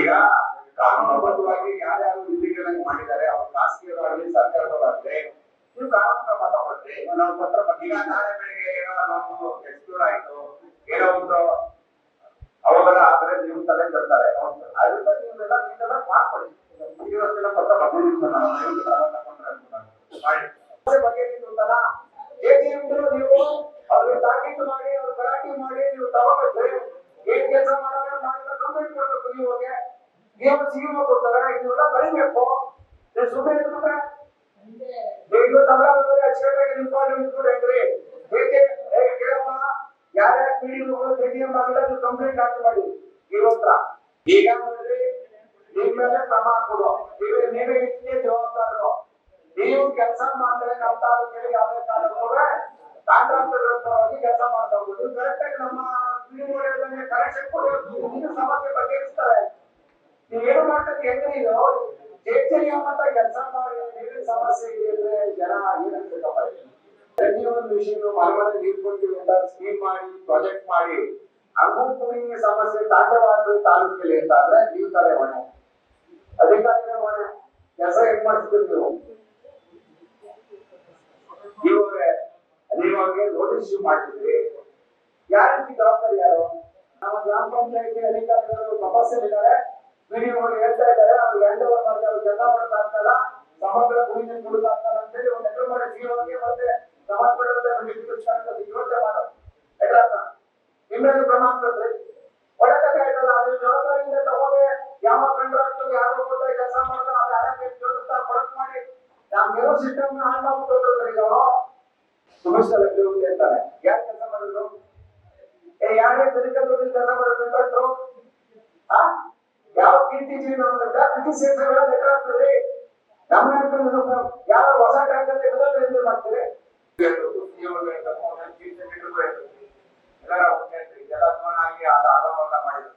ಈಗ ಕಾನೂನುಬದ್ಧವಾಗಿ ಯಾರ್ಯಾರು ಇಲ್ಲಿಗಲ್ ಆಗಿ ಮಾಡಿದ್ದಾರೆ ಅವ್ರು ಖಾಸಗಿಯವರಾಗಲಿ ಸರ್ಕಾರದವರಾಗ್ಲಿ ನೀವು ಕಾನೂನು ಕ್ರಮ ತಗೊಳ್ರಿ. ನಾವು ಪತ್ರ ಈಗ ನಾಳೆ ಬೆಳಿಗ್ಗೆ ಏನೋ ಒಂದು ಎಕ್ಸ್ಪ್ಲೋರ್ ಆಯ್ತು, ಏನೋ ಒಂದು ಅವಘಡ ಆದ್ರೆ ನೀವು ತಲೆ ಕಟ್ತಾರೆ. ಅದರಿಂದ ನೀವೆಲ್ಲ ನೀವೆಲ್ಲ ಮಾಡ್ಕೊಳ್ಳಿ. ಇವತ್ತಿನ ಪತ್ರ ಬಗೆಹರಿಸೋಣ ಬಗೆಹರಿಸುತ್ತಲ್ಲ ನೀವು ಅವ್ರಿಗೆ ತಾಕೀತು ಮಾಡಿ ಅವ್ರು ಗಲಾಟೆ ಮಾಡಿ ನೀವು ತಗೋಬೇಕ್ರಿ. ಏನ್ ಕೆಲಸ ಮಾಡೋಣ ಮಾಡಿದ್ರೆ ಕಂಪ್ಲೇಂಟ್ ಕೊಡ್ಬೇಕು. ನೀವು ಸಿಇಒ ಕೊಡ್ತಾರೆ, ಇದೆಲ್ಲ ಬರೀಬೇಕು. ನೀವು ಸುಮ್ಮನೆ ಇಟ್ಬಿಟ್ರೆ ನೀವು ಸಂಬಳ ಬಂದ್ರೆ ಅಚ್ಚುಕಟ್ಟಾಗಿ ನಿಂತ್ಕೊಂಡ್ರಿ ಕೇಳಪ್ಪ ಯಾರ್ಯಾರ ಪಿಡಿಒಗಳು ಕೆಟಿಎಂ ಆಗಿಲ್ಲ ನೀವು ಕಂಪ್ಲೇಂಟ್ ಹಾಕಿ ಮಾಡಿ ಇರೋತ್ರ. ಈಗ ನೋಡ್ರಿ ನಿಮ್ಮ ಮೇಲೆ ಕ್ರಮ ಕೊಡು. ನೀವೇ ಇದಕ್ಕೆ ಜವಾಬ್ದಾರರು. ನೀವು ಕೆಲಸ ಮಾಡಿದ್ರೆ ನಮ್ಮ ತಾಲೂಕಿಗೆ ಯಾವುದೇ ಕಾರಣಕ್ಕೂ ಕಾಂಟ್ರಾಕ್ಟರ್ ಪರವಾಗಿ ಕೆಲಸ ಮಾಡ್ತಾ ಹೋಗುದು. ನೀವು ಕರೆಕ್ಟ್ ಆಗಿ ನಮ್ಮ ಪಿಡಿಒಗಳಿಗೆ ಕನೆಕ್ಷನ್ ಕೊಡೋದು ನಿಮ್ಮ ಸಮಸ್ಯೆ ಬಗೆಹರಿಸ್ತಾರೆ. ನೀವೇನು ಮಾಡ್ತಾರೆ ಹೆಂಗ್ರಿ ಇದು ಅಂತ ಕೆಲಸ ಮಾಡಿ ನೀರಿನ ಸಮಸ್ಯೆ ಇದೆ ಅಂದ್ರೆ ಜನ ಏನಂತಪ್ಪ. ಪ್ರತಿಯೊಂದು ವಿಷಯ ಮರಮನೆ ನೀರು ಕೊಡ್ತೀವಿ ಅಂತ ಸ್ಕೀಮ್ ಮಾಡಿ ಪ್ರಾಜೆಕ್ಟ್ ಮಾಡಿ ಹಂಗೂ ಕುಡಿಯುವ ಸಮಸ್ಯೆ ತಾಂಡವಾದ ತಾಲೂಕಲ್ಲಿ ಅಂತ ಆದ್ರೆ ನೀವು ತಾರೆ ಹೊಣೆ, ಅಧಿಕಾರಿಗಳ ಹೊಣೆ. ಕೆಲಸ ಹೆಂಗ್ ಮಾಡ್ತಿದ್ರು ನೀವು? ನೀವಾಗೆ ನೋಟಿಸ್ ಇಶ್ಯೂ ಮಾಡ್ತಿದ್ರಿ. ಯಾರ ರೀತಿ ಜವಾಬ್ದಾರಿ ಯಾರು? ನಮ್ಮ ಗ್ರಾಮ ಪಂಚಾಯತಿ ಅಧಿಕಾರಿಗಳು ಸಮಸ್ಯೆಗಳಿದ್ದಾರೆ, ಪಿಡಿಒಗಳು ಹೇಳ್ತಾ ಇದ್ದಾರೆ, ಅವ್ರಿಗೆ ಹ್ಯಾಂಡ್ ಓವರ್ ಮಾಡ್ತಾರೆ, ಅವ್ರು ಕೆಲಸ ಮಾಡೋದು ಆಗ್ತಲ್ಲ, ಸಮಗ್ರ ಕುಡಿ ನೀರು ಕುಡಿದು ಆಗ್ತಲ್ಲ ಅಂತೇಳಿ ಒಂದು ಲೆಟರ್ ಮಾಡಿ ಸಿಇಒಗೆ ಮತ್ತೆ ಸಂಬಂಧಪಟ್ಟಂತೆ ಯೋಚನೆ ಮಾಡೋದು ಲೆಟರ್ ನಿಮ್ಮೇಲೆ ಕ್ರಮ ಆಗ್ತದೆ. ಒಳಗಡೆ ಆಯ್ತಲ್ಲ, ಅದ್ರ ಜವಾಬ್ದಾರಿಯಿಂದ ತಗೊಂಡೆ ಯಾವ ಕಾಂಟ್ರಾಕ್ಟರ್ ಯಾರೋ ಕೊಟ್ಟ ಕೆಲಸ ಮಾಡಿದ್ರೆ ಅದು ಯಾರಕ್ಕೆ ಜೋಡಿಸ್ತಾ ಕೊಡಕ್ ಮಾಡಿ ನಮ್ಗೇನೋ ಸಿಸ್ಟಮ್ ಹಾಳು ಮಾಡ್ಬಿಟ್ಟು ಈಗ ಅವರು ಸುಮಿಸ್ಟರ್ ಅಂತಾನೆ. ಯಾರು ಕೆಲಸ ಮಾಡಿದ್ರು? ಯಾರೇ ತನಿಖೆ ಕೆಲಸ ಮಾಡಿದ್ರು? ಯಾವ ಕೀರ್ತಿ ಜೀವಿ ಕ್ರಿಟಿಸೈಸ್ಗಳ ಲೆಟರ್ ಆಗ್ತದೆ. ನಮ್ಮ ಯಾವ ಹೊಸ ಟ್ಯಾಂಕ್ ಅಂತ ಮಾಡ್ತಾರೆ ಎಲ್ಲ ಮಾಡಿದ್ರು.